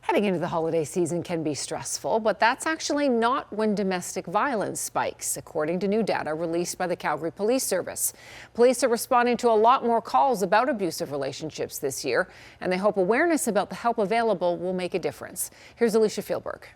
Heading into the holiday season can be stressful, but that's actually not when domestic violence spikes, according to new data released by the Calgary Police Service. Police are responding to a lot more calls about abusive relationships this year, and they hope awareness about the help available will make a difference. Here's Alicia Fieldberg.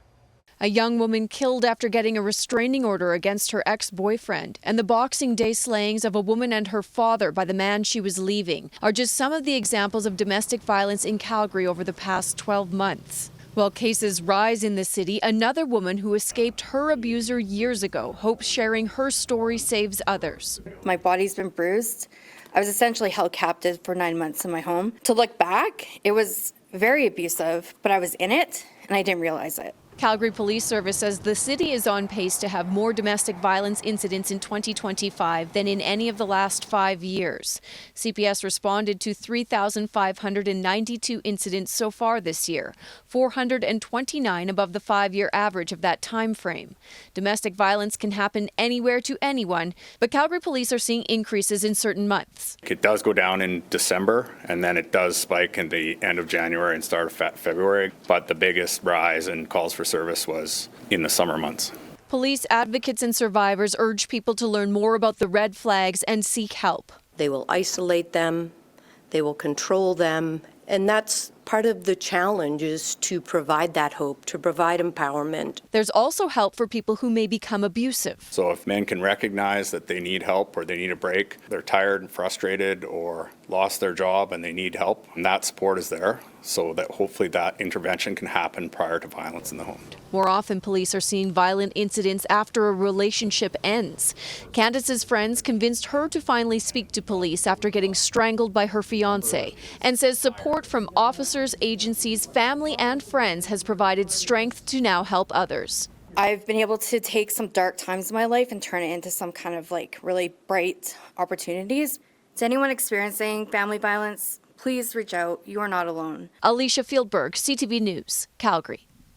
A young woman killed after getting a restraining order against her ex-boyfriend, and the Boxing Day slayings of a woman and her father by the man she was leaving are just some of the examples of domestic violence in Calgary over the past 12 months. While cases rise in the city, another woman who escaped her abuser years ago hopes sharing her story saves others. My body's been bruised. I was essentially held captive for 9 months in my home. To look back, it was very abusive, but I was in it and I didn't realize it. Calgary Police Service says the city is on pace to have more domestic violence incidents in 2025 than in any of the last 5 years. CPS responded to 3,592 incidents so far this year, 429 above the 5-year average of that time frame. Domestic violence can happen anywhere to anyone, but Calgary Police are seeing increases in certain months. It does go down in December, and then it does spike in the end of January and start of February, but the biggest rise in calls for service was in the summer months. Police advocates and survivors urge people to learn more about the red flags and seek help. They will isolate them, they will control them, and that's part of the challenge, is to provide that hope, to provide empowerment. There's also help for people who may become abusive. So if men can recognize that they need help or they need a break, they're tired and frustrated or lost their job and they need help, and that support is there so that hopefully that intervention can happen prior to violence in the home. More often, police are seeing violent incidents after a relationship ends. Candace's friends convinced her to finally speak to police after getting strangled by her fiancé, and says support from officers, agencies, family and friends has provided strength to now help others. I've been able to take some dark times in my life and turn it into some kind of really bright opportunities. To anyone experiencing family violence, please reach out. You are not alone. Alicia Fieldberg, CTV News, Calgary.